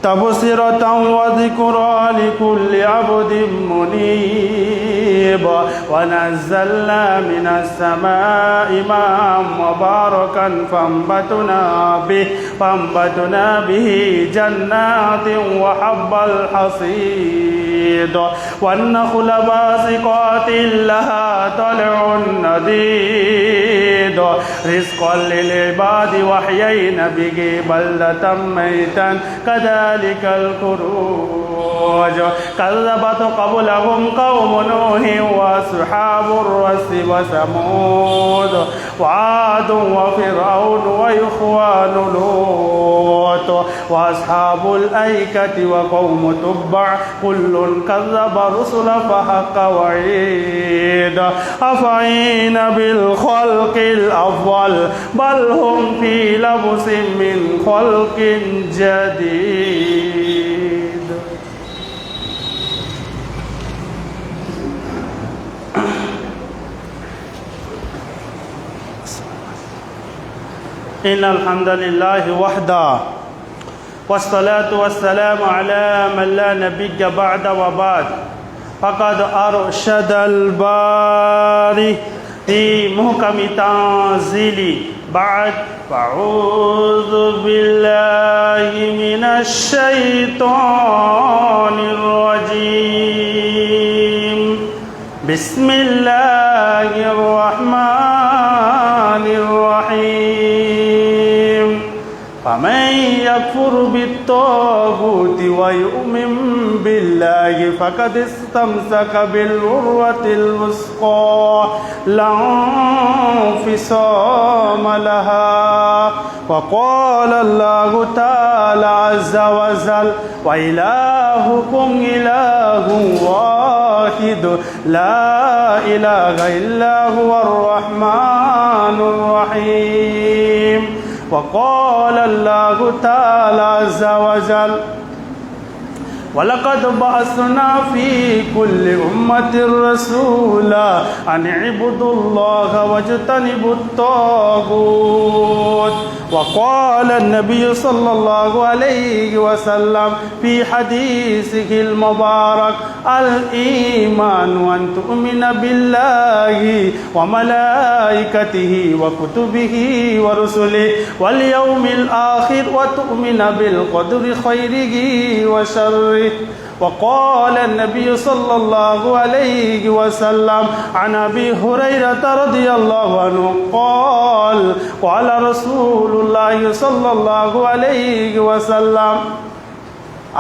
تبصرة وذكرى لكل عبد منيب ونزلنا من السماء ماء مباركا فانبتنا به جنات وحب الحصيد والنخل باسقات لها طلع نضيد رزقا للعباد وحيينا به بلدة ميتا كذلك الخروج كذبت قبلهم قوم نوح وأصحاب الرس وثمود وعاد وفرعون وإخوان لوط وأصحاب الأيكة وقوم تبع كل كذب الرسل فحق وعيد أفعين بالخلق الأول بل هم في لبس من خلق جديد. إن الحمد لله وحده والصلاة والسلام على من لا نبي بعد وبعد فقد أرشد الباري في محكم تنزيله بعد فأعوذ بالله من الشيطان الرجيم بسم الله الرحمن الرحيم فمن يكفر بالطاغوت ويؤمن بالله فقد استمسك بالعروة الوثقى لا انفصام لها وقال الله تعالى عز وجل وإلهكم إله واحد لا إله إلا هو الرحمن الرحيم وقال الله تعالى عز وجل ولقد بعثنا في كل أمة رسولا أن اعبدوا الله واجتنبوا الطاغوت وقال النبي صلى الله عليه وسلم في حديثه المبارك الإيمان أن تؤمن بالله وملائكته وكتبه ورسله واليوم الآخر وتؤمن بالقدر خيره وشره وقال النبي صلى الله عليه وسلم عن أبي هريرة رضي الله عنه قال قال رسول الله صلى الله عليه وسلم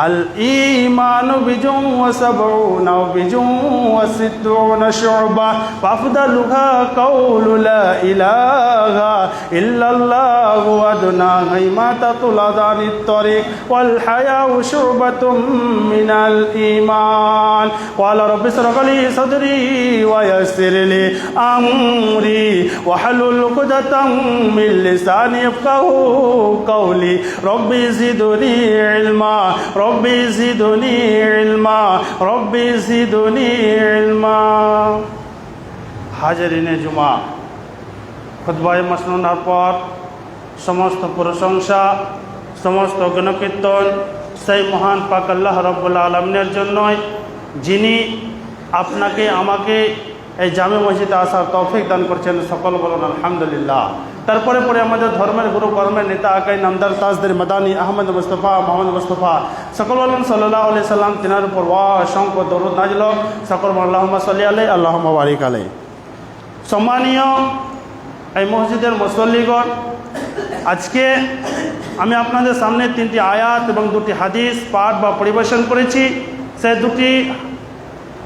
الإيمان بجن وسبعون وبجن وستون شعبة فأفضلها قول لا إله إلا الله وأدناها إماتة الأذى عن الطريق والحياء شعبة من الإيمان قال رب اشرح لي صدري ويسر لي أمري واحلل عقدة من لساني يفقهوا قولي رب زدني علما ربي زدني علما ربي زدني علما হাজিরিনে জুমা খুতবায়ে মাসনুনার পর সমস্ত প্রশংসা সমস্ত গুণকীর্তন সেই মহান পাক আল্লাহ রাব্বুল আলামিনের জন্যই যিনি আপনাকে আমাকে এই জামে মসজিদে আসার তৌফিক দান করছেন সকল বলুন আলহামদুলিল্লাহ। তারপরে পরে আমাদের ধর্মের গুরু কর্মের নেতা আকাই নামদার তাজদের মাদানী আহমদ মুস্তফা মোহাম্মদ মুস্তফা সকল বলুন সাল্লাল্লাহু আলাইহি সাল্লাম তিনার উপর অসংখ্য দরুদ নাজিল হোক সকল আল্লাহুম্মা সাল্লি আলাইহি আল্লাহুম্মা বারিক আলাইহি। সম্মানীয় এই মসজিদের মুসল্লিগণ, আজকে আমি আপনাদের সামনে 3টি আয়াত এবং 2টি হাদিস পাঠ বা পরিবেশন করেছি। সেই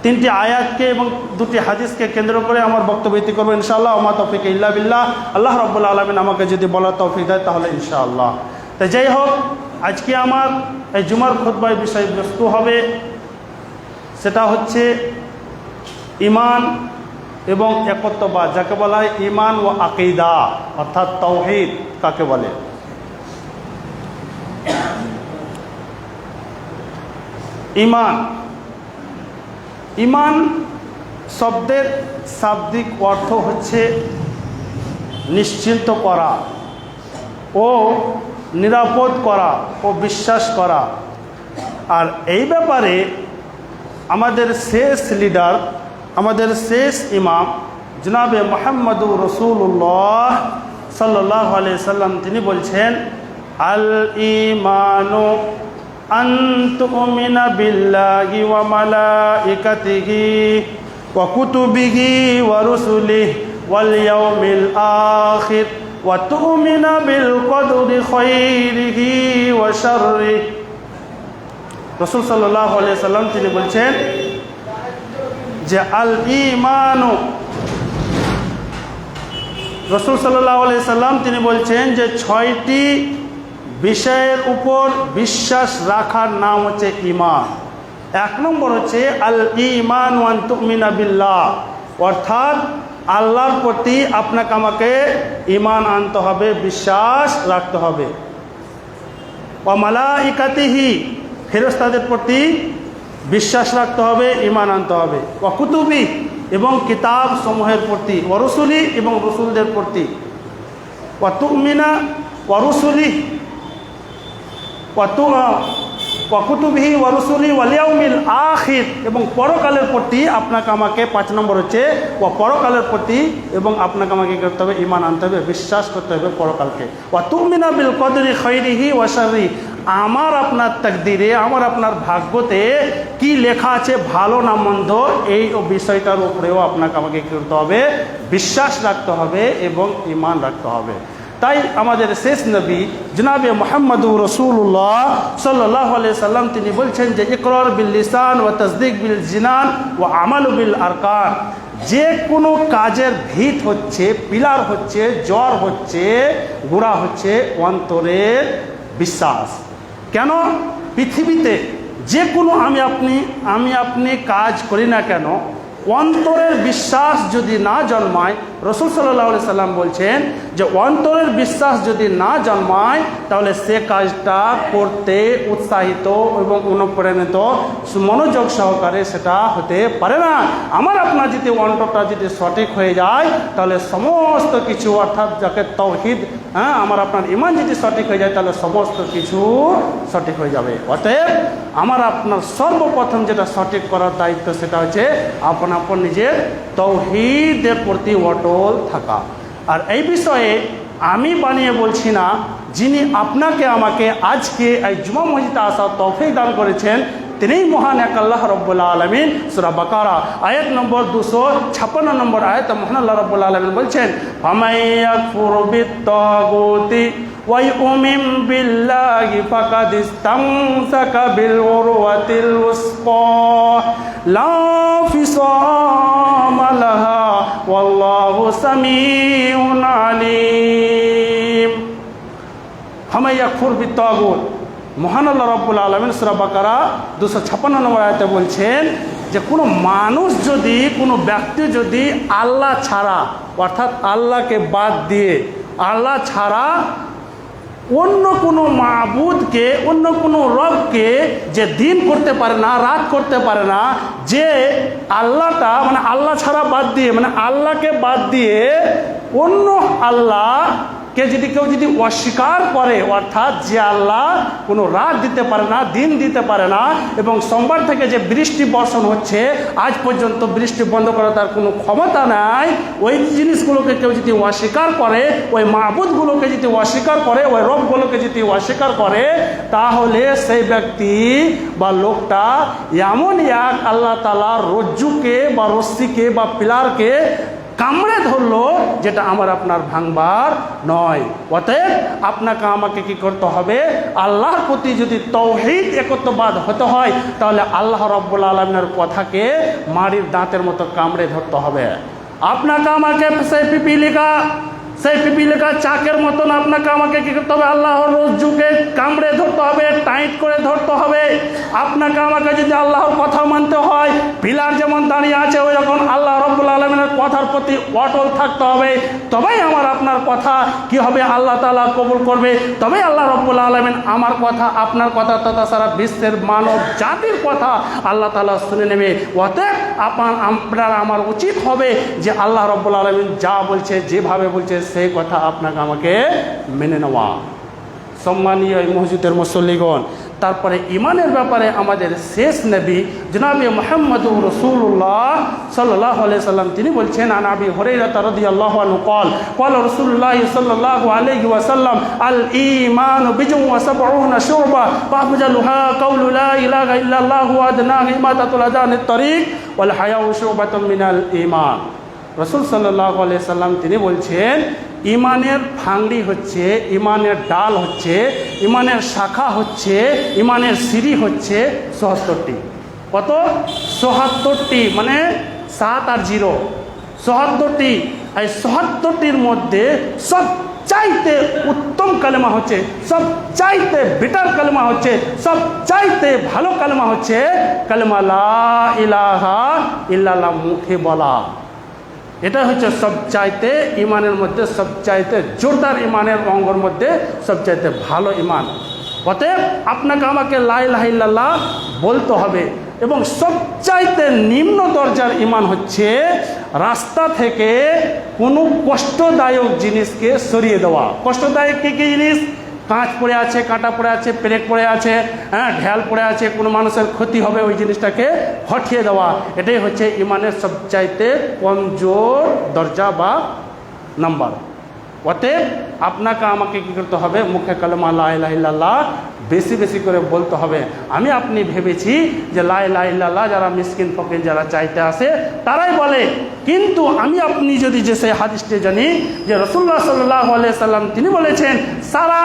3টি আয়াতকে এবং 2টি হাদিসকে কেন্দ্র করে আমার বক্তব্য ইতি করবো ইনশাআল্লাহ। ওমা তৌফিক ইল্লা বিল্লাহ। আল্লাহ রাব্বুল আলামিন আমাকে যদি বলার তৌফিক দেয় তাহলে ইনশাআল্লাহ। তো যাই হোক, আজকে আমার এই জুমার খুতবায় বিষয়বস্তু হবে, সেটা হচ্ছে ঈমান এবং একত্ববাদ, যাকে বলা হয় ঈমান ও আকীদা, অর্থাৎ তাওহীদ কাকে বলে। ঈমান ঈমান শব্দের শাব্দিক অর্থ হচ্ছে নিশ্চিন্ত করা ও নিরাপদ করা ও বিশ্বাস করা। আর এই ব্যাপারে আমাদের শেষ লিডার, আমাদের শেষ ইমাম জনাবে মুহাম্মদুর রাসূলুল্লাহ সাল্লাল্লাহু আলাইহি সাল্লাম তিনি বলছেন, আল ঈমানু আন তুমিনা বিল্লাহি ওয়া মালাইকাতিহি ওয়া কুতুবিহি ওয়া রুসুলিহি ওয়াল ইয়াউমিল আখির ওয়া তুমিনা বিল কদরি খাইরিহি ওয়া শাররিহি। রাসূল সাল্লাল্লাহু আলাইহি সাল্লাম তিনি বলছেন যে আল ঈমানু, রাসূল সাল্লাল্লাহু আলাইহি সাল্লাম তিনি বলছেন যে 6টি বিষয়ের উপর বিশ্বাস রাখার নাম হচ্ছে ঈমান। 1 নম্বর হচ্ছে আল ঈমান ওয়া তুমিনা বিল্লাহ, অর্থাৎ আল্লাহর প্রতি আপনাকে আমাকে ঈমান আনতে হবে, বিশ্বাস রাখতে হবে। ওয়া মালাইকাতিহি, ফেরেশতাদের প্রতি বিশ্বাস রাখতে হবে, ঈমান আনতে হবে। ওয়া কুতুবি, এবং কিতাব সমূহের প্রতি। ওয়া রুসুলি, এবং রসুলদের প্রতি। ওয়া তুমিনা ওয়া রুসুলি ওয়া কুতুবিহি ওয়া রুসুলি ওয়াল ইয়াউমিল আখির, এবং পরকালের প্রতি আপনাকে আমাকে 5 নম্বর হচ্ছে ওয়া পরকালের প্রতি এবং আপনাকে আমাকে করতে হবে ঈমান আনতে হবে, বিশ্বাস করতে হবে পরকালকে। ওয়া তুমিনা বিল কদরি খাইরিহি ওয়া শাররিহি, আমার আপনার তাকদীরে, আমার আপনার ভাগ্যতে কি লেখা আছে, ভালো না মন্দ, এই বিষয়টার উপরেও আপনাকে আমাকে কী করতে হবে, বিশ্বাস রাখতে হবে এবং ঈমান রাখতে হবে। তাই আমাদের শেষ নবী জনাবে মুহাম্মদুর রাসূলুল্লাহ সাল্লাল্লাহু আলাইহি সাল্লাম তিনি বলছেন যে ইকরার বিল লিসান ওয়া তাসদীক বিল জিনান ওয়া আমালু বিল আরকান, যে কোনো কাজের ভিত হচ্ছে, পিলার হচ্ছে, জড় হচ্ছে, গোড়া হচ্ছে অন্তরের বিশ্বাস। কেন? পৃথিবীতে যে কোনো আমি আপনি কাজ করি না কেন, অন্তরের বিশ্বাস যদি না জন্মায়, রাসূল সাল্লাল্লাহু আলাইহি সাল্লাম বলছেন যে অন্তরের বিশ্বাস যদি না জন্মায় তাহলে সে কাজটা করতে উৎসাহিত এবং অনুপ্রাণিত মনোযোগ সহকারে সেটা হতে পারে না। আমার আপনার যদি অন্তরটা যদি সঠিক হয়ে যায় তাহলে সমস্ত কিছু, অর্থাৎ যাকে তাওহীদ, আমার আপনার ঈমান যদি সঠিক হয়ে যায় তাহলে সমস্ত কিছু সঠিক হয়ে যাবে। অতএব আমার আপনার সর্বপ্রথম যেটা সঠিক করার দায়িত্ব সেটা হচ্ছে আপন নিজের তাওহীদের প্রতি অটল থাকা। আর এই বিষয়ে আমি বানিয়ে বলছি না, যিনি আপনাকে আমাকে আজকে এই জুমা মসজিদে আসার তৌফিক দান করেছেন তিনিই মহান এক আল্লাহ রাব্বুল আলামিন। সূরা বাকারা আয়াত নম্বর 256 নম্বর আয়াত মহান আল্লাহ রাব্বুল আলামিন বলছেন, ফামাইয়াকফুর বিত-তাগুতি ওয়া ইউমিন বিল্লাহি ফাকাদ ইসতামসাকা বিল উরওয়াতিল উসকা লা ফিসামা লাহা ওয়াল্লাহু সামিউন আলিম। ফামাইয়াকফুর বিত-তাগুত, মহান আল্লাহ রাব্বুল আলামিন সূরা বাকারা 256 নম্বর আয়াতে বলছেন যে কোনো মানুষ যদি, কোনো ব্যক্তি যদি আল্লাহ ছাড়া, অর্থাৎ আল্লাহকে বাদ দিয়ে, আল্লাহ ছাড়া অন্য কোনো মাবুদকে, অন্য কোনো রবকে যে দিন করতে পারে না, রাত করতে পারে না, যে আল্লাহটা মানে আল্লাহ ছাড়া বাদ দিয়ে, মানে আল্লাহকে বাদ দিয়ে অন্য আল্লাহকে যদি কেউ যদি অস্বীকার করে, অর্থাৎ যে আল্লাহ কোনো রাত দিতে পারে না, দিন দিতে পারে না, এবং সোমবার থেকে যে বৃষ্টি বর্ষণ হচ্ছে আজ পর্যন্ত বৃষ্টি বন্ধ করার তার কোনো ক্ষমতা নাই, ওই জিনিসগুলোকে কেউ যদি অস্বীকার করে, ওই মাবুদগুলোকে যদি অস্বীকার করে, ওই রবগুলোকে যদি অস্বীকার করে, তাহলে সেই ব্যক্তি বা লোকটা এমন এক আল্লাহ তাআলার রজ্জুকে বা রশ্মিকে বা পিলারকে কামড়ে ধরলো যেটা আমার আপনার ভাঙবার নয়। অতএব আপনাকে আমাকে কি করতে হবে, আল্লাহর প্রতি যদি তাওহীদ একত্ববাদ হতে হয় তাহলে আল্লাহ রাব্বুল আলামিনের কথাকে মাড়ির দাঁতের মতো কামড়ে ধরতে হবে। আপনাকে আমাকে সেই পিপিলিকা চাকের মতন আপনাকে আমাকে কী করতে হবে, আল্লাহর রজ্জুকে কামড়ে ধরতে হবে, টাইট করে ধরতে হবে। আপনাকে আমাকে যদি আল্লাহর কথা মানতে হয়, পিলার যেমন দাঁড়িয়ে আছে ওই রকম আল্লাহ রাব্বুল আলামিনের কথার প্রতি অটল থাকতে হবে, তবেই আমার আপনার কথা কি হবে, আল্লাহ তাআলা কবুল করবে, তবেই আল্লাহ রাব্বুল আলামিন আমার কথা, আপনার কথা তথা সারা বিশ্বের মানব জাতির কথা আল্লাহ তাআলা শুনে নেবে। অতএব আপনার আমার উচিত হবে যে আল্লাহ রাব্বুল আলামিন যা বলছে, যেভাবে বলছে সেই কথা আপনাকে আমাকে মেনে নেওয়া। সম্মানীয় এই মসজিদের মুসল্লিগণ, তারপরে ইমানের ব্যাপারে আমাদের শেষ নবী জনাবে মুহাম্মদুর রাসূলুল্লাহ সাল্লাল্লাহু আলাইহি সাল্লাম তিনি বলছেন, আন আবি হুরায়রা রাদিয়াল্লাহু আনহু قال قال رسول الله صلى الله عليه وسلم الإيمان بضع وسبعون شعبة فأفضلها قول لا إله إلا الله وأدناها إماطة الأذى عن الطريق والحياء شعبة من الإيمان। রাসূল সাল্লাল্লাহু আলাইহি সাল্লাম তিনি বলছেন, ইমানের ফাংড়ি হচ্ছে, ইমানের ডাল হচ্ছে, ইমানের শাখা হচ্ছে, ইমানের সিঁড়ি হচ্ছে ৭৭টি। কত? ৭৭টি, মানে ৭ আর 0 ৭৭টি। এই ৭৭টির মধ্যে সবচাইতে উত্তম কালেমা হচ্ছে, সবচাইতে বেটার কালেমা হচ্ছে, সবচাইতে ভালো কালেমা হচ্ছে কালেমা লা ইলাহা ইল্লাল্লাহ, মুখে বলা। এটা হচ্ছে সবচাইতে ইমানের মধ্যে সবচাইতে জোরদার ইমানের অঙ্গের মধ্যে সবচাইতে ভালো ইমান। অতএব আপনাকে আমাকে লা ইলাহা ইল্লাল্লাহ বলতে হবে। এবং সবচাইতে নিম্ন দরজার ইমান হচ্ছে রাস্তা থেকে কোনো কষ্টদায়ক জিনিসকে সরিয়ে দেওয়া। কষ্টদায়ক কী কী জিনিস? কাঁচ পড়ে আছে, কাঁটা পড়ে আছে, পেরেক পড়ে আছে, ঢেল পড়ে আছে, কোনো মানুষের ক্ষতি হবে ওই জিনিসটাকে হটিয়ে দেওয়া। এটাই হচ্ছে ইমানের সবচাইতে কমজোর দরজা বা নাম্বার। অতএব আপনাকে আমাকে কী করতে হবে? মুখে কালেমা লা ইলাহা ইল্লাল্লাহ বেশি বেশি করে বলতে হবে। আমি আপনি ভেবেছি যে লা ইলাহা ইল্লাল্লাহ যারা মিসকিন ফকির যারা চাইতে আসে তারাই বলে, কিন্তু আমি আপনি যদি যে সেই হাদিসটি জানি যে রাসূলুল্লাহ সাল্লাল্লাহু আলাইহি সাল্লাম তিনি বলেছেন, সারা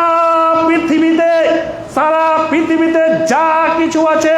পৃথিবীতে যা কিছু আছে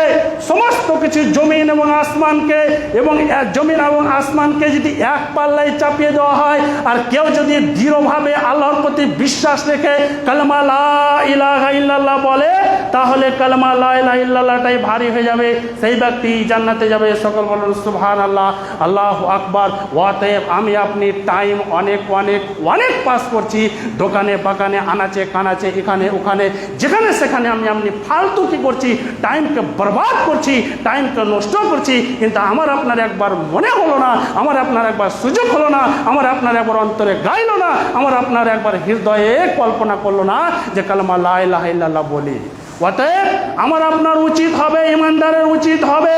সমস্ত কিছু জমিন এবং আসমানকে এবং জমিন এবং আসমানকে যদি এক পাল্লায় চাপিয়ে দেওয়া হয় আর কেউ যদি দৃঢ়ভাবে আল্লাহর প্রতি বিশ্বাস রেখে কালেমা লা ইলাহা ইল্লাল্লাহ বলে, তাহলে কালেমা লা ইলাহা ইল্লাল্লাহটাই ভারী হয়ে যাবে, সেই ব্যক্তি জান্নাতে যাবে। সকল বলুন সুবহানাল্লাহ, আল্লাহু আকবার। অতএব আমি আপনি টাইম অনেক অনেক অনেক পাস করছি, দোকানে বাগানে আনাচে কানাচে এখানে ওখানে যেখানে সেখানে আমি আপনি ফালতু কি করছি, টাইমকে বরবাদ করছি, টাইমকে নষ্ট করছি। কিন্তু আমার আপনার একবার মনে হলো না, আমার আপনার একবার সুযোগ হলো না, আমার আপনার একবার অন্তরে গাইলো না, আমার আপনার একবার হৃদয়ে কল্পনা করলো না যে কালেমা লা ইলাহা ইল্লাল্লাহ বলি। অতএব আমার আপনার উচিত হবে, ইমানদারের উচিত হবে,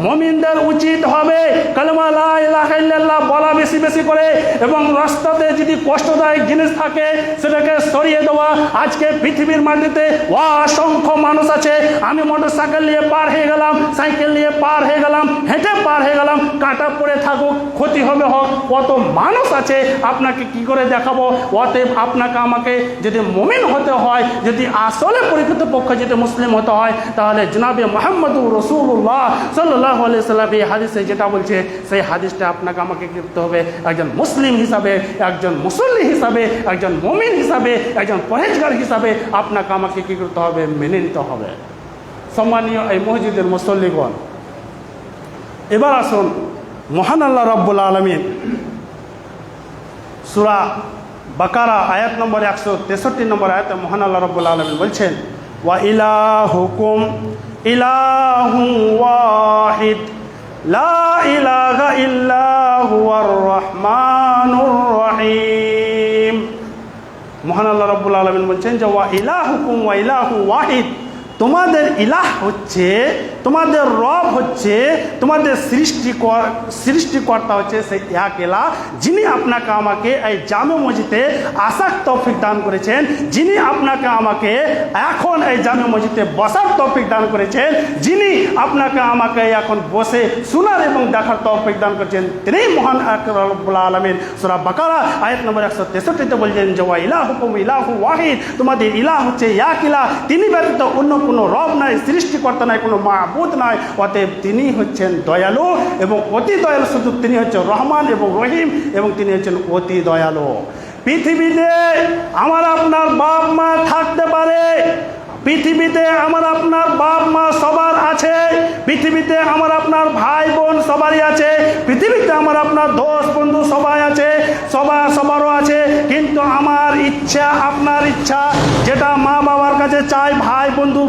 মুমিনদের উচিত হবে কালেমা লা ইলাহা ইল্লাল্লাহ বলা বেশি বেশি করে, এবং রাস্তাতে যদি কষ্টদায়ক জিনিস থাকে সেটাকে সরিয়ে দেওয়া। আজকে পৃথিবীর মাটিতে অসংখ্য মানুষ আছে, আমি মোটর সাইকেল নিয়ে পার হয়ে গেলাম, সাইকেল নিয়ে পার হয়ে গেলাম, হেঁটে পার হয়ে গেলাম, কাঁটা পড়ে থাকুক, ক্ষতি হবে হোক, কত মানুষ আছে, আপনাকে কি করে দেখাবো? অতএব আপনাকে আমাকে যদি মুমিন হতে হয়, যদি আসলে পরিকৃতপক্ষে যদি মুসলিম হতে হয়, তাহলে জনাবে মুহাম্মদুর রাসূলুল্লাহ সাল্লাল্লাহু আলাইহি সাল্লাম এই হাদিসে যেটা বলছে সেই হাদিসটা আপনাকে আমাকে কি করতে হবে? একজন মুসলিম হিসাবে, একজন মুসল্লি হিসাবে, একজন মুমিন হিসাবে, একজন পরহেজগার হিসাবে আপনাকে আমাকে কি করতে হবে? মেনে নিতে হবে। সম্মানীয় এই মসজিদের মুসল্লিগণ, এবার আসুন মহান আল্লাহ রাব্বুল আলামিন সূরা বাকারা আয়াত নম্বর 163 নম্বর আয়াতে মহান আল্লাহ রাব্বুল আলামিন বলছেন, ওয়া ইলাহুকুম ইলাহুন ওয়াহিদ লা ইলাহা ইল্লা হুয়ার রহমানুর রহিম। মহান আল্লাহ রাব্বুল আলামিন বলছেন যে ওয়া ইলাহুকুম ওয়া ইলাহু ওয়াহিদ, তোমাদের ইলাহ হচ্ছে, তোমাদের রব হচ্ছে, তোমাদের সৃষ্টিকর্তা হচ্ছে সেই এক ইলাহ, যিনি আপনাকে আমাকে এই জামে মসজিদে আসার তৌফিক দান করেছেন, যিনি আপনাকে আমাকে এখন এই জামে মসজিদে বসার তৌফিক দান করেছেন, যিনি আপনাকে আমাকে এখন বসে শোনার এবং দেখার তৌফিক দান করেছেন, তিনি মহান রব্বুল আলামিন সূরা বাকারা আয়াত নম্বর 163-তে বলছেন যে ওয়া ইলাহুকুম ইলাহু ওয়াহিদ, তোমাদের ইলাহ হচ্ছে এক ইলাহ, তিনি ব্যতীত অন্য কোনো রব নাই, সৃষ্টিকর্তা নাই, কোনো মাবুদ নাই। অতএব তিনি হচ্ছেন দয়ালু এবং অতি দয়ালু, শুধু তিনি হচ্ছেন রহমান এবং রহিম, এবং তিনি হচ্ছেন অতি দয়ালু। পৃথিবীতে আমার আপনার বাপ মা থাকতে পারে, পৃথিবীতে আমার আপনার বাপ মা সবার আছে, পৃথিবীতে আমার আপনার ভাই বোন সবারই আছে, পৃথিবীতে আমার আপনার দোস্ত বন্ধু সবাই আছে, সবারও আছে। কিন্তু আমার ইচ্ছা, আপনার ইচ্ছা, যেটা মা বাবার কাছে চাই, ভাই বন্ধু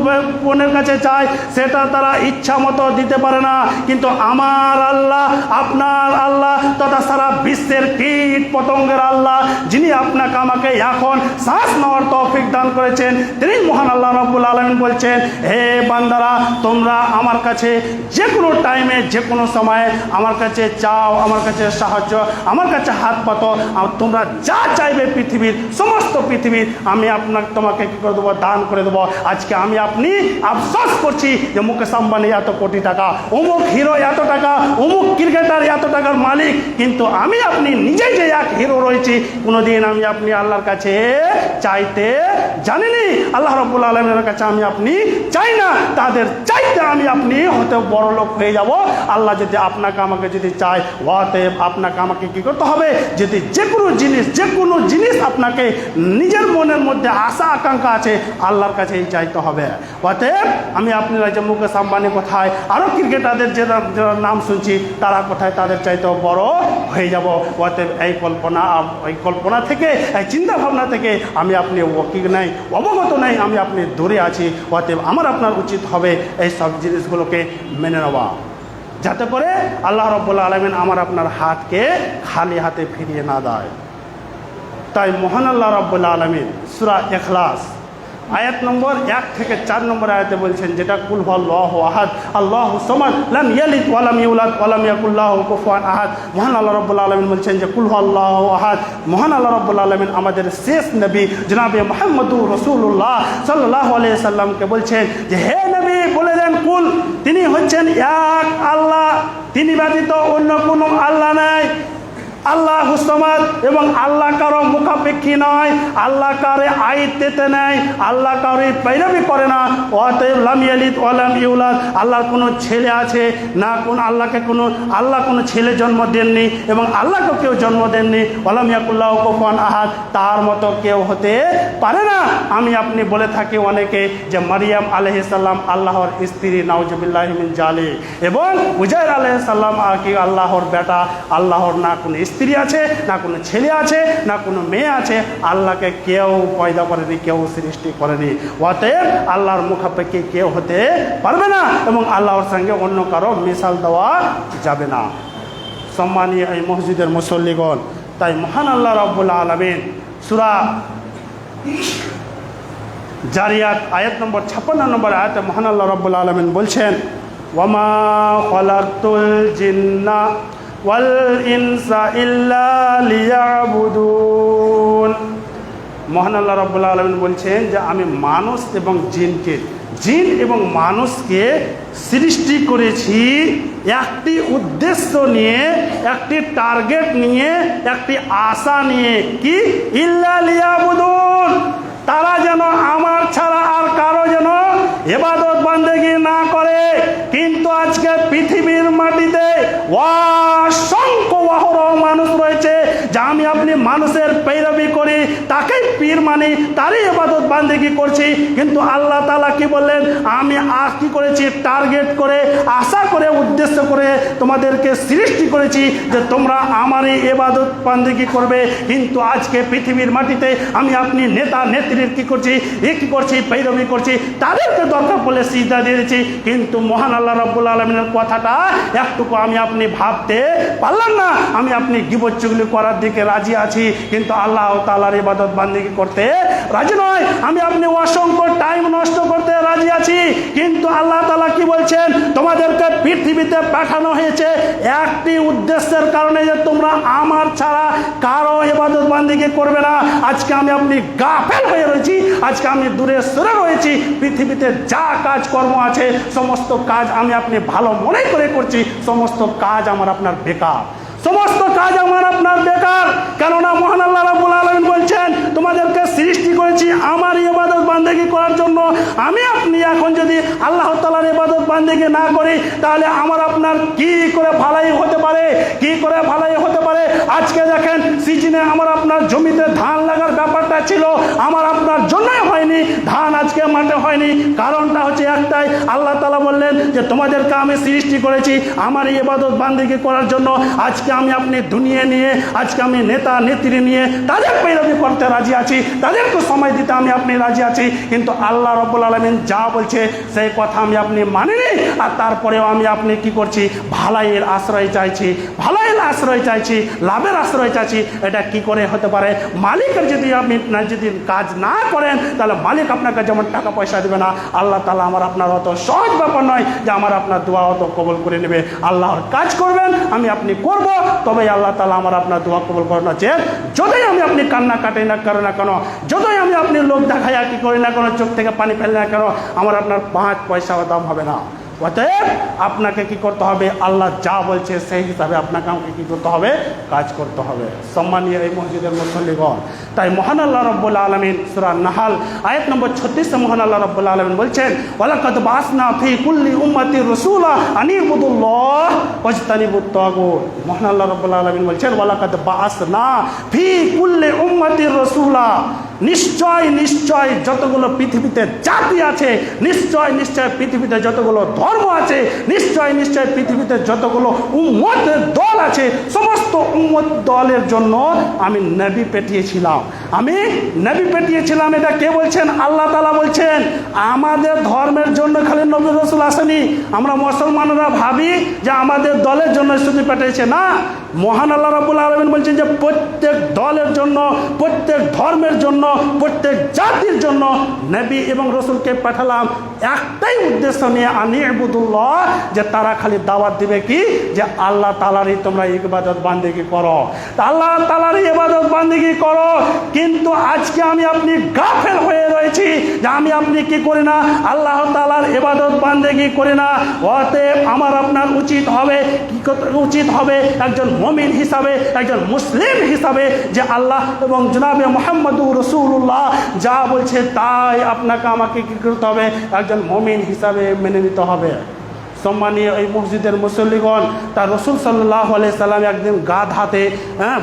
বোনের কাছে চাই, সেটা তারা ইচ্ছা মতো দিতে পারে না। কিন্তু আমার আল্লাহ, আপনার আল্লাহ তথা সারা বিশ্বের কীট পতঙ্গের আল্লাহ, যিনি আপনাকে আমাকে এখন শ্বাস নেওয়ার তৌফিক দান করেছেন, তিনি মহান আল্লাহ রাব্বুল আলামিন বলছেন, হে বান্দারা, তোমরা আমার কাছে যে কোনো টাইমে যে কোনো সময়ে আমার কাছে চাও, আমার কাছে সাহায্য, আমার কাছে হাত পাতো, তোমরা যা চাইবে পৃথিবীর সমস্ত পৃথিবীর আমি তোমাকে কী করে দেবো, দান করে দেবো। আজকে আমি আপনি আফসোস করছি যে মুকেশ আম্বানি এত কোটি টাকা, অমুক হিরো এত টাকা, অমুক ক্রিকেটার এত টাকার মালিক, কিন্তু আমি আপনি নিজেই যে এক হিরো রয়েছি, কোনোদিন আমি আপনি আল্লাহর কাছে চাইতে জানিনি। আল্লাহ রাব্বুল আলামিনের কাছে আমি আপনি চাই না, তাদের চাইতে আমি আপনি হয়তো বড় লোক হয়ে যাব। আল্লাহ যদি আপনাকে আমাকে যদি চায়, অতএব আপনাকে আমাকে কী করতে হবে, যদি যে কোনো জিনিস আপনাকে নিজের মনের মধ্যে আশা আকাঙ্ক্ষা আছে, আল্লাহর কাছেই চাইতে হবে। অতএব আমি আপনারা যে মুকেশ আম্বানি কোথায়, আরও ক্রিকেটারদের যে নাম শুনছি, তারা কোথায়, তাদের চাইতেও বড় হয়ে যাব। অতএব এই কল্পনা থেকে, এই চিন্তাভাবনা থেকে আমি আপনি অবগত নাই, আমি আপনি দূরে আছি। অতএব আমার আপনার উচিত হবে এই সব জিনিসগুলোকে মেনে নেওয়া, যাতে করে আল্লাহ রাব্বুল আলামিন আমার আপনার হাতকে খালি হাতে ফিরিয়ে না দেয়। তাই মহান আল্লাহ রাব্বুল আলামিন সূরা ইখলাস আয়াত নম্বর 1 থেকে 4 নম্বর আয়াতে বলছেন, যেটা কুল হুয়াল্লাহু আহাদ আল্লাহু সামাদ লাম ইয়ালিদ ওয়া লাম ইউলাদ ওয়া লাম ইয়াকুল লাহু কুফুয়ান আহাদ। মহান আল্লাহ রাব্বুল আলামিন বলছেন যে কুল হুয়াল্লাহু আহাদ, মহান আল্লাহ রাব্বুল আলামিন আমাদের শেষ নবী জনাবে মুহাম্মদুর রাসূলুল্লাহ সাল্লাল্লাহু আলাইহি সাল্লামকে বলছেন যে হে নবী বলে দেন, কুল, তিনি হচ্ছেন এক আল্লাহ, তিনি ব্যতীত অন্য কোনো আল্লাহ নাই। আল্লাহু সামাদ, এবং আল্লাহ কারো মুখাপেক্ষী নয়, আল্লাহ কারে আইতেতে নেয়, আল্লাহ কারোই पैरवी করে না। অতএব লাম ইয়ালিদ ওয়া লাম ইউলাদ, আল্লাহর কোনো ছেলে আছে না, আল্লাহ কোনো ছেলে জন্ম দেননি এবং আল্লাহকে কেউ জন্ম দেননি। ওয়া লাম ইয়াকুল লাহু কুফুয়ান আহাদ, তার মতো কেউ হতে পারে না। আমি আপনি বলে থাকি অনেকে যে মারিয়াম আলাইহিস সালাম আল্লাহর স্ত্রী, নাউজুবিল্লাহি মিন জালিক, এবং উজাইর আলাইহিস সালাম আর কি আল্লাহর বেটা। আল্লাহর না কোনো স্ত্রী আছে, না কোনো ছেলে আছে, না কোনো মেয়ে আছে, আল্লাহকে কেউ পয়দা করেনি, কেউ সৃষ্টি করেনি। অতএব আল্লাহর মুখাপেক্ষী কেউ হতে পারবে না এবং আল্লাহর সঙ্গে অন্য কারো মিসাল দেওয়া যাবে না। সম্মানীয় এই মসজিদের মুসল্লিগণ, তাই মহান আল্লাহ রাব্বুল আলামিন সূরা জারিয়াত আয়াত নম্বর 56 নম্বর আয়াতে মহান আল্লাহ রাব্বুল আলামিন বলছেন, ওয়ামা খালাকতুল জিন্না ওয়াল ইনসা ইল্লা লিয়াবুদুন। মহান আল্লাহ রাব্বুল আলামিন বলছেন যে আমি মানুষ এবং জিন এবং মানুষকে সৃষ্টি করেছি একটি উদ্দেশ্য নিয়ে, একটি টার্গেট নিয়ে, একটি আশা নিয়ে, কি ইল্লা লিয়াবুদুন, তারা যেন আমার ছাড়া আর কারো যেন ইবাদত বান্দেগি না করে। কিন্তু আজকে পৃথিবীর মাটিতে অসংখ্য অহরহ মানুষ রয়েছে যা আমি আপনি মানুষের पैरवी করি, তাকেই পীর মানি, তারই ইবাদত বান্দেগি করছি। কিন্তু আল্লাহ তাআলা কি বললেন, আমি কি করেছি, টার্গেট করে, আশা করে, উদ্দেশ্য করে তোমাদেরকে সৃষ্টি করেছি যে তোমরা আমারই ইবাদত বান্দেগি করবে। কিন্তু আজকে পৃথিবীর মাটিতে আমি আপনি নেতা নেত্রীর কি করছি, पैरवी করছি, তাদেরকে দরকার পড়লে সিজদা দিয়ে দিচ্ছি। কিন্তু মহান আল্লাহ রাব্বুল আলামিনের কথাটা একটুকু আমি আপনি ভাবতে পারলাম না। আমি আপনি গীবত চুগলি করার দিকে রাজি আছি, কিন্তু আল্লাহ তাআলার ইবাদত বান্দেগি করতে রাজি নয়। আমি আপনি অসংখ্য টাইম নষ্ট করতে রাজি আছি, কিন্তু আল্লাহ তাআলা কি বলছেন, তোমাদেরকে পৃথিবীতে পাঠানো হয়েছে একটি উদ্দেশ্যের কারণে, যে তোমরা আমার ছাড়া কারো ইবাদত বান্দেগি করবে না। আজকে আমি আপনি গাফেল হয়ে রয়েছি, আজকে আমি দূরে সরে রয়েছি। পৃথিবীতে যা কাজ কর্ম আছে সমস্ত কাজ আমি আপনি ভালো মনে করে করছি, সমস্ত কাজ আমার আপনার বেকার, সমস্ত কাজ আমার আপনার বেকার। কেননা মহান আল্লাহ রাব্বুল আলামিন বলছেন তোমাদেরকে সৃষ্টি করেছি আমার ইবাদত বান্দেগি করার জন্য। আমি আপনি এখন যদি আল্লাহ তাআলার ইবাদত বান্দেগি না করি, তাহলে আমার আপনার কি করে ভালাই হতে পারে, কি করে ভালাই হতে পারে। আজকে দেখেন সিজনে আমার আপনার জমিতে ধান লাগার ব্যাপারটা ছিল, আমার আপনার জন্যই হয় হয়নি, ধান আজকে মাঠে হয়নি। কারণটা হচ্ছে একটাই, আল্লাহ তাআলা বললেন যে তোমাদেরকে আমি সৃষ্টি করেছি আমার ইবাদত বান্দেগি করার জন্য। আজকে আমি আপনি দুনিয়া নিয়ে, আজকে আমি নেতা নেত্রী নিয়ে তাদের পেরোবি করতে রাজি আছি, তাদেরকে সময় দিতে আমি আপনি রাজি আছি, কিন্তু আল্লাহ রাব্বুল আলামিন যা বলছে সেই কথা আমি আপনি মানিনি। আর তারপরেও আমি আপনি কি করছি, ভালাইয়ের আশ্রয় চাইছি, ভালাইয়ের আশ্রয় চাইছি, লাভের আশ্রয় চাইছি। এটা কি করে হতে পারে? মালিকের যদি আপনি যদি কাজ না করেন তাহলে মালিক আপনাকে যেমন টাকা পয়সা দেবে না, আল্লাহ তাআলা আমার আপনার অত সহজ ব্যাপার নয় যে আমার আপনার দোয়া অত কবুল করে নেবে। আল্লাহর কাজ করবেন, আমি আপনি করব, তবে আল্লাহ তাআলা আমার আপনার দোয়া কবুল করে না। যে যতই আমি আপনি কান্না কাটে না করে না কেন, যতই আমি আপনি লোক দেখাই আর কি করি না কেন, চোখ থেকে পানি ফেলে না কেন, আমার আপনার 5 পয়সাও দাম হবে না। অতএব আপনাকে কি করতে হবে, আল্লাহ যা বলছে সেই হিসাবে আপনাকে আমাকে কি করতে হবে, কাজ করতে হবে। সম্মানীয় এই মসজিদের মুসল্লিগণ, তাই মহান আল্লাহ রাব্বুল আলামিন সূরা নাহাল আয়াত নম্বর 36 মহান আল্লাহ রাব্বুল আলামিন বলছেন, ওয়ালাকাদ বাসনা ফি কুল্লি উম্মাতি রাসূলা আনিবুদুল্লাহ ওয়াজতানিবুত তাগুত। মহান আল্লাহ রাব্বুল আলামিন বলছেন, ওয়ালাকাদ বাসনা ফি কুল্লি উম্মাতি রাসূলা, নিশ্চয় নিশ্চয় যতগুলো পৃথিবীতে জাতি আছে, নিশ্চয় নিশ্চয় পৃথিবীতে যতগুলো ধর্ম আছে, নিশ্চয় নিশ্চয় পৃথিবীতে যতগুলো উম্মতের দল আছে, সমস্ত উম্মত দলের জন্য আমি নবী পাঠিয়েছিলাম, আমি নবী পাঠিয়েছিলাম। এটা কে বলছেন? আল্লাহ তাআলা বলছেন। আমাদের ধর্মের জন্য খালি নবী রাসূল আসেনি। আমরা মুসলমানরা ভাবি যে আমাদের দলের জন্য শুধু পাঠিয়েছে, না। মহান আল্লাহ রাব্বুল আলামিন বলছেন যে প্রত্যেক দলের জন্য, প্রত্যেক ধর্মের জন্য, প্রত্যেক জাতির জন্য নবী এবং রাসূলকে পাঠালাম একটাই উদ্দেশ্য নিয়ে, আনিবুদুল্লাহ, যে তারা খালি দাওয়াত দিবে কি, যে আল্লাহ তাআলারই তোমরা ইবাদত বান্দেগি করো, আল্লাহ তাআলারই ইবাদত বান্দেগি করো। কিন্তু আজকে আমি আপনি গাফেল হয়ে রয়েছি যে আমি আপনি কি করি না, আল্লাহ তাআলার ইবাদত বান্দেগি করি না। অতএব আমার আপনার উচিত হবে, কি উচিত হবে, একজন মুমিন হিসাবে, একজন মুসলিম হিসাবে, যে আল্লাহ এবং জনাবে মুহাম্মদুর রাসূলুল্লাহ যা বলছে তাই আপনাকে আমাকে কি করতে হবে, একজন মুমিন হিসাবে মেনে নিতে হবে। সম্মানীয় এই মসজিদের মুসল্লিগণ, তার রাসূল সাল্লাল্লাহু আলাইহি সাল্লাম একদিন গাধাতে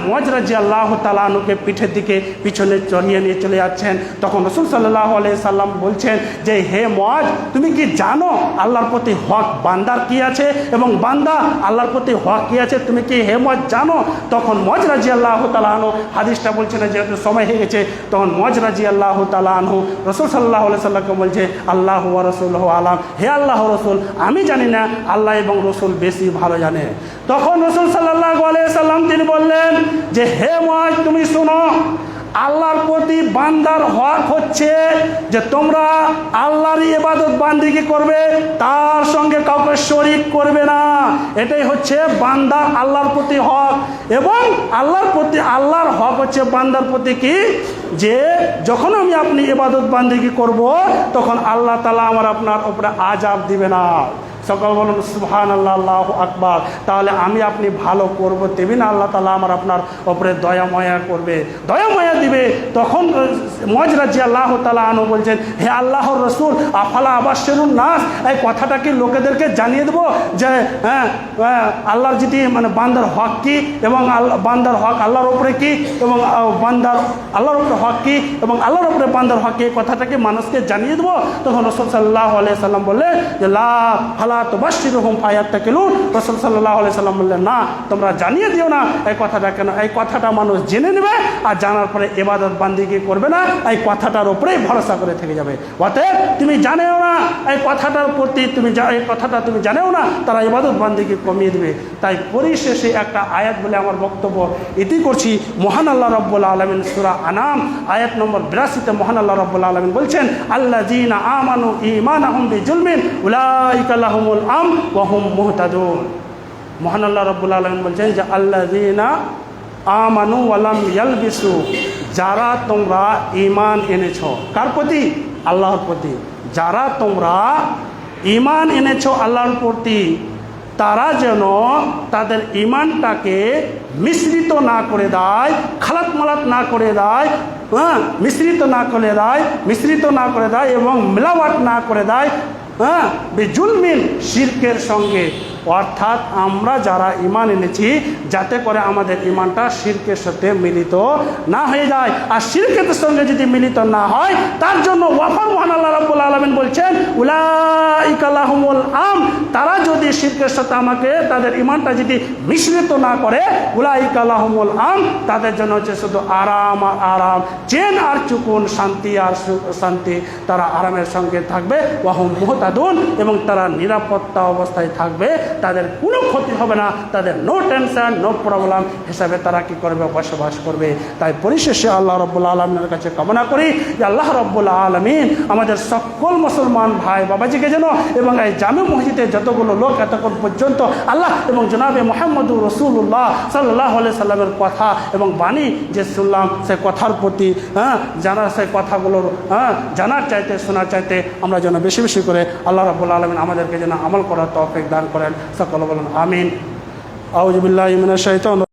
মুআজ রাদিয়াল্লাহু তাআলা আনহুকে পিঠের দিকে পিছনে চড়িয়ে নিয়ে চলে যাচ্ছেন। তখন রাসূল সাল্লাল্লাহু আলাইহি সাল্লাম বলছেন যে, হে মুআজ, তুমি কি জানো আল্লাহর প্রতি হক বান্দার কি আছে এবং বান্দা আল্লাহর প্রতি হক কি আছে, তুমি কি হে মুআজ জানো? তখন মুআজ রাদিয়াল্লাহু তাআলা আনহু, হাদিসটা বলছে না যেহেতু সময় হয়ে গেছে, তখন মুআজ রাদিয়াল্লাহু তাআলা আনহু রাসূল সাল্লাল্লাহু আলাইহি সাল্লামকে বলছে, আল্লাহু ওয়া রাসূলুহু আলাম, হে আল্লাহ রাসূল, আমি জানি না, আল্লাহ এবং রাসূল বেশি ভালো জানে। তখন রাসূল সাল্লাল্লাহু আলাইহি সাল্লাম তিনি বললেন যে, হে মুআজ, তুমি শোনো, আল্লাহর প্রতি বান্দার হক হচ্ছে যে তোমরা আল্লাহরই ইবাদত বান্দেগি করবে, তার সঙ্গে কাউকে শরীক করবে না। এটাই হচ্ছে বান্দার আল্লাহর প্রতি হক। এবং আল্লাহর প্রতি, আল্লাহর হক হচ্ছে বান্দার প্রতি কি, যে যখন আমি আপনি ইবাদত বান্দেগি করব তখন আল্লাহ তাআলা আমার আপনার উপরে আযাব দিবে না। সকল বলুন সুবহানাল্লাহ, আল্লাহু আকবার। তাহলে আমি আপনি ভালো করব, তেমনি না আল্লাহ তাআলা আমার আপনার উপরে দয়া মায়া করবে, দয়া মায়া দিবে। তখন মুআজ রাদিয়াল্লাহু তাআলা আনহু বলছেন, হে আল্লাহর রাসূল, আফালা আবাশশিরুন নাস, এই কথাটা কি লোকেদেরকে জানিয়ে দেবো যে আল্লাহর যেটি মানে বান্দার হক কি এবং বান্দার হক আল্লাহর উপরে কি এবং বান্দার আল্লাহর উপরে হক কি এবং আল্লাহর উপরে বান্দার হক কি, কথাটাকে মানুষকে জানিয়ে দেবো? তখন রাসূল সাল্লাল্লাহু আলাইহি সাল্লাম বললেন যে, লা ফালা তুবাশশিরুহুম ফায়াত্তাকিলুন। রাসূল সাল্লাল্লাহু আলাইহি সাল্লাম বললেন, না, তোমরা জানিয়ে দিও না এই কথাটা। কেন? এই কথাটা মানুষ জেনে নেবে আর জানার পরে ইবাদত বান্দেগি করবে না, এই কথাটার উপরেই ভরসা করে থেকে যাবে। অতএব তুমি জানেও না এই কথাটার প্রতি, এই কথাটা তুমি জানেও না, তারা ইবাদত বান্দেগি কমিয়ে দেবে। তাই পরিশেষে একটা আয়াত বলে আমার বক্তব্য ইতি করছি। মহান আল্লাহ রাব্বুল আলামিন সূরা আনাম আয়াত নম্বর 82-তে মহান আল্লাহ রাব্বুল আলামিন বলছেন, আল্লাযীনা আমানু ঈমানাহুম বিজুলমিন উলাইকা লাহুমুল আম ওয়া হুম মুহতাদুন। মহান আল্লাহ রাব্বুল আলামিন বলছেন যে, আল্লাযীনা আমানু ওয়া লাম ইয়ালবিসু, যারা তোমরা ঈমান এনেছো, কার প্রতি? আল্লাহর প্রতি। যারা তোমরা ঈমান এনেছো আল্লাহর প্রতি, তারা যেন তাদের ঈমানটাকে মিশ্রিত না করে দেয়, খালাত মালাত না করে দেয়, মিশ্রিত না করে দেয় এবং মেলাওয়াট না করে দেয় হ্যাঁ বিজুলমিন, শিরকের সঙ্গে। অর্থাৎ আমরা যারা ঈমান এনেছি, যাতে করে আমাদের ঈমানটা শিরকের সাথে মিলিত না হয়ে যায়। আর শিরকের সঙ্গে যদি মিলিত না হয়, তার জন্য ওয়াফা মহান আল্লাহ রাব্বুল আলামিন বলছেন উলাইকা লাহুমুল আম, তারা যদি শিরকের সাথে আমাকে তাদের ঈমানটা যদি মিশ্রিত না করে, উলাইকা লাহুমুল আম, তাদের জন্য হচ্ছে শুধু আরাম আর আরাম, চেন আর চুকুন, শান্তি আর শান্তি, তারা আরামের সঙ্গে থাকবে। ওয়াহুম মুহতাদুন, এবং তারা নিরাপত্তা অবস্থায় থাকবে, তাদের কোনো ক্ষতি হবে না, তাদের নো টেনশন নো প্রবলেম হিসাবে তারা কি করবে, বসবাস করবে। তাই পরিশেষে আল্লাহ রাব্বুল আলামিনের কাছে কামনা করি যে আল্লাহ রাব্বুল আলামিন আমাদের সকল মুসলমান ভাই বাবাজিকে যেন, এবং এই জামে মসজিদে যতগুলো লোক এতক্ষণ পর্যন্ত আল্লাহ এবং জনাবে মুহাম্মদুর রাসূলুল্লাহ সাল্লাল্লাহু আলাইহি সাল্লামের কথা এবং বাণী যে শুনলাম, সে কথার প্রতি জানার, সেই কথাগুলোর জানার চাইতে, শোনার চাইতে আমরা যেন বেশি বেশি করে আল্লাহ রাব্বুল আলামিন আমাদেরকে যেন আমল করার তৌফিক দান করেন। সকলে বলেন আমিন। আউযু বিল্লাহি মিনাশ শাইতানির